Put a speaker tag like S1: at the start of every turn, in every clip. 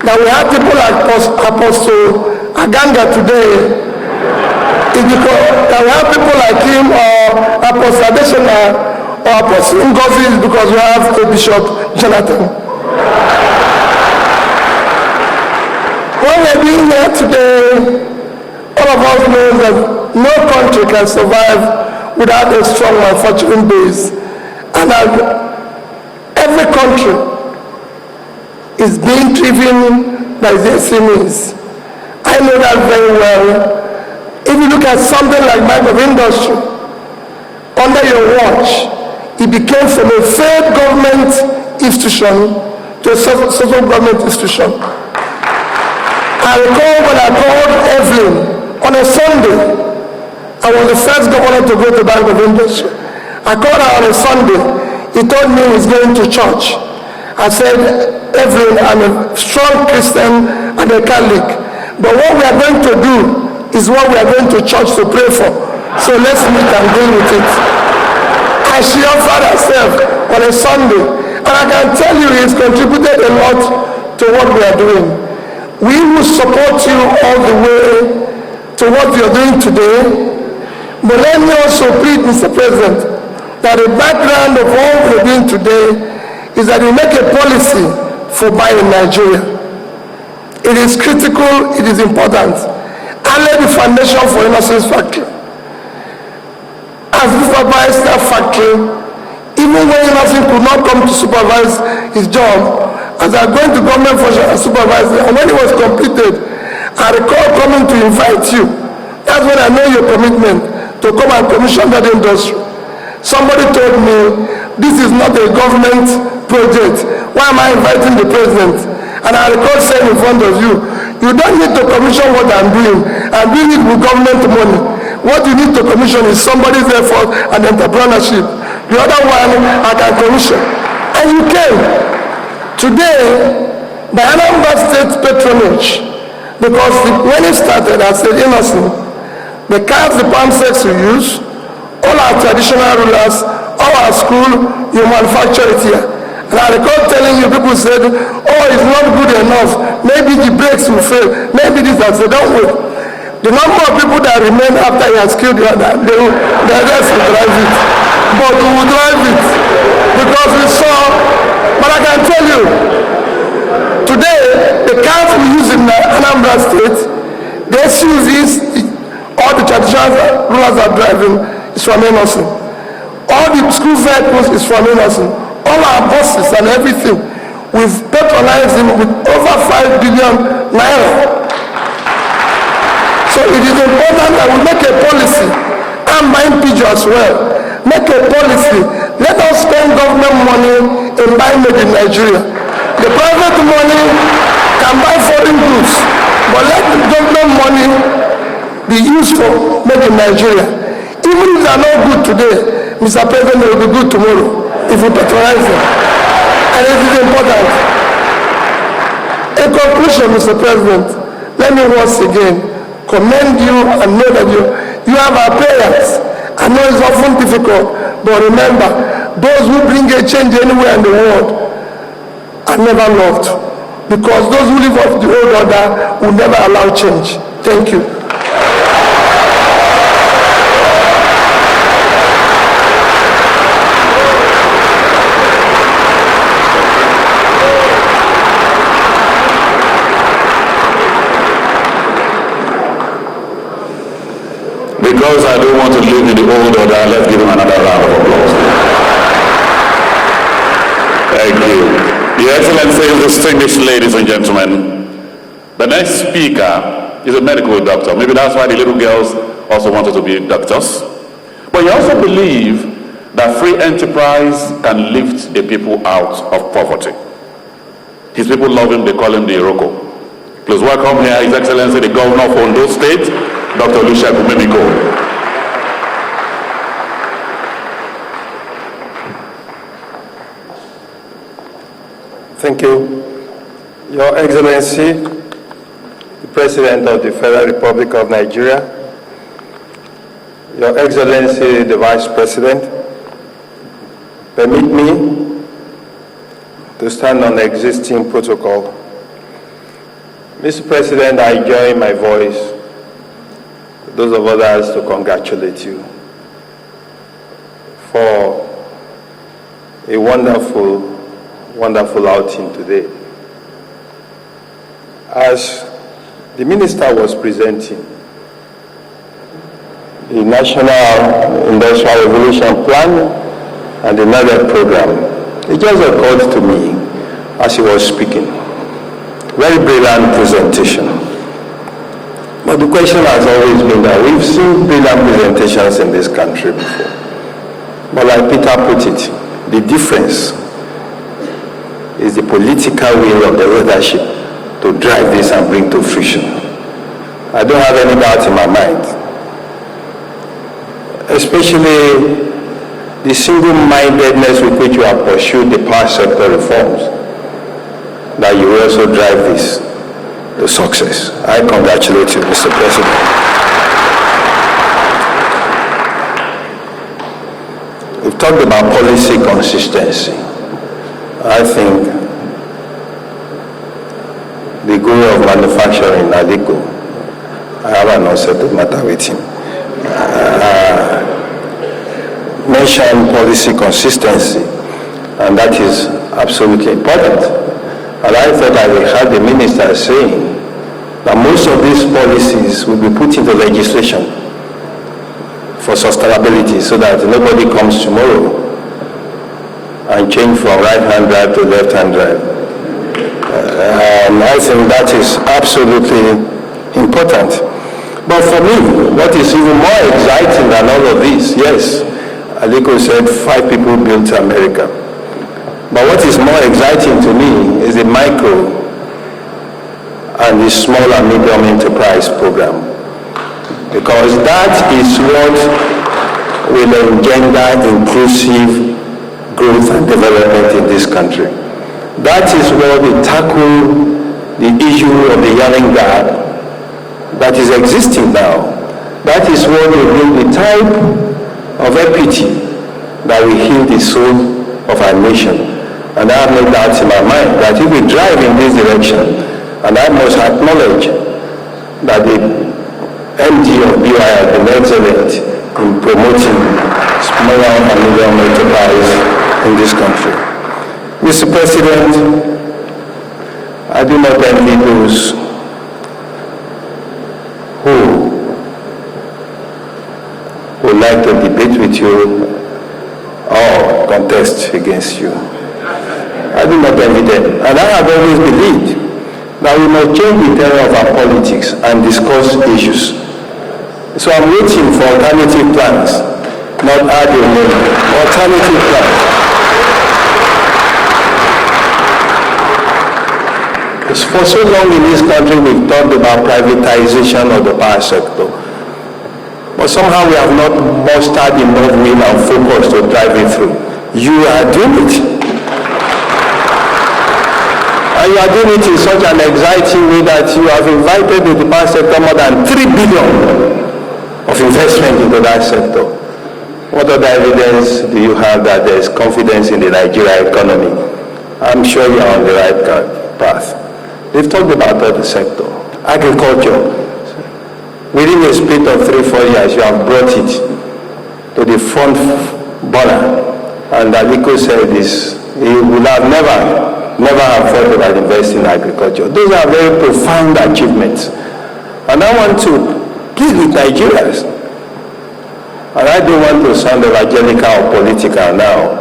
S1: that we have people like Apostle Aganga today is because that we have people like him or Apostle Adeshina or Apostle Ngozi is because we have a Bishop Jonathan. What we're doing here today, all of us know that no country can survive without a strong manufacturing base, and that every country is being driven by their SMEs. I know that very well. If you look at something like Bank of Industry, under your watch, it became from a failed government institution to a social government institution. I recall when I called Evelyn on a Sunday. I was the first governor to go to Bank of Industry. I called her on a Sunday. He told me he's going to church. I said, Evelyn, I'm a strong Christian and a Catholic, but what we are going to do is what we are going to church to pray for. So let's meet and deal with it. And she offered herself on a Sunday. And I can tell you he's contributed a lot to what we are doing. We will support you all the way to what you're doing today. But let me also plead, Mr. President, that the background of all we're doing today is that we make a policy for buying Nigeria. It is critical, it is important. I laid the foundation for Innocence Factory. As we supervise that factory, even when Innocence could not come to supervise his job, as I went to government function and supervise it, and when it was completed, I recall coming to invite you. That's when I know your commitment to come and commission that industry. Somebody told me, this is not a government project. Why am I inviting the president? And I recall saying in front of you, you don't need to commission what I'm doing. I'm doing it with government money. What you need to commission is somebody's effort and entrepreneurship. The other one I can commission. And you came. Today, by Anambra State patronage, because when it started, I said, Innocent, the cars, the palm sets you use, all our traditional rulers, all our school, you manufacture it here. And I recall telling you, people said, oh, it's not good enough. Maybe the brakes will fail. Maybe this. I said, don't wait. The number of people that remain after he has killed the other, the rest will drive it. But we will drive it. Because we saw, but I can tell you, today, the cars we use in Anambra State, the SUVs, all the traditional rulers are driving, is from Innocent. All the school vehicles is from Innocent. All our buses and everything, we've patronized him with over 5 billion naira. So it is important that we make a policy, and buying Pigeon as well. Make a policy. Let us spend government money in buying made in Nigeria. The private money can buy foreign goods, but let the government money be used for made in Nigeria. Even if they are not good today, Mr. President, they will be good tomorrow if we patronize them. And it is important. In conclusion, Mr. President, let me once again commend you and know that you have our prayers. I know it's often difficult, but remember, those who bring a change anywhere in the world are never loved, because those who live off the old order will never allow change. Thank you.
S2: Because I don't want to live in the old order, let's give him another round of applause. Thank you. Your Excellency, distinguished ladies and gentlemen, the next speaker is a medical doctor. Maybe that's why the little girls also wanted to be doctors. But he also believes that free enterprise can lift a people out of poverty. His people love him, they call him the Iroko. Please welcome here His Excellency, the Governor of Ondo State, Dr. Olusegun Mimiko.
S3: Thank you. Your Excellency, the President of the Federal Republic of Nigeria, Your Excellency, the Vice President, permit me to stand on the existing protocol. Mr. President, I join my voice with those of others to congratulate you for a wonderful, wonderful outing today. As the minister was presenting the National Industrial Revolution Plan and the NADEC program, it just occurred to me as he was speaking. Very brilliant presentation. But the question has always been that we've seen brilliant presentations in this country before. But like Peter put it, the difference is the political will of the leadership to drive this and bring to fruition. I don't have any doubt in my mind. Especially the single-mindedness with which you have pursued the power sector reforms, that you will also drive this to success. I congratulate you, Mr. President. We've talked about policy consistency. I think the guru of manufacturing, Aliko, I have an unsettled matter with him, mentioned policy consistency, and that is absolutely important. And I thought I heard the minister saying that most of these policies will be put into legislation for sustainability so that nobody comes tomorrow and change from right-hand drive to left-hand drive. And I think that is absolutely important. But for me, what is even more exciting than all of this, yes, Aliko said 5 people built America. But what is more exciting to me is the micro and the small and medium enterprise program. Because that is what will engender inclusive growth and development in this country. That is where we tackle the issue of the yelling gap that is existing now. That is where we bring the type of equity that will heal the soul of our nation. And I have no doubt in my mind that if we drive in this direction, and I must acknowledge that the MD of BOI has been excellent in promoting small and medium enterprise in this country. Mr. President, I do not envy those who would like to debate with you or contest against you. I do not envy them. And I have always believed that we must change the tenor of our politics and discuss issues. So I'm waiting for alternative plans, not arguing, alternative plans. For so long in this country, we've talked about privatization of the power sector. But somehow we have not mustered enough will and focus to drive it through. You are doing it. And you are doing it in such an exciting way that you have invited the power sector more than 3 billion of investment into that sector. What other evidence do you have that there is confidence in the Nigerian economy? I'm sure you are on the right path. They've talked about other sector. Agriculture. Within a split of 3-4 years, you have brought it to the front burner. And Aliko said this, he would have never have thought about investing in agriculture. Those are very profound achievements. And I want to plead with Nigerians. And I don't want to sound evangelical or political now,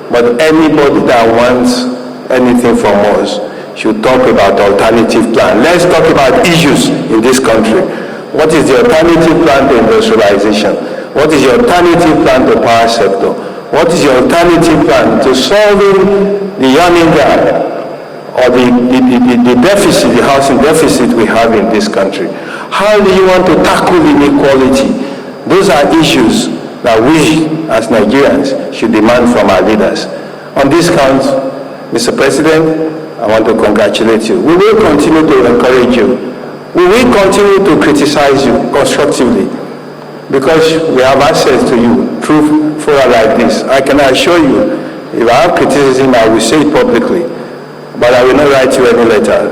S3: but anybody that wants anything from us should talk about alternative plan. Let's talk about issues in this country. What is the alternative plan to industrialization? What is the alternative plan to power sector? What is the alternative plan to solving the yawning gap or the deficit, the housing deficit we have in this country? How do you want to tackle inequality? Those are issues that we as Nigerians should demand from our leaders. On this count, Mr. President, I want to congratulate you. We will continue to encourage you. We will continue to criticize you constructively because we have access to you through fora like this. I can assure you, if I have criticism, I will say it publicly, but I will not write you any letter.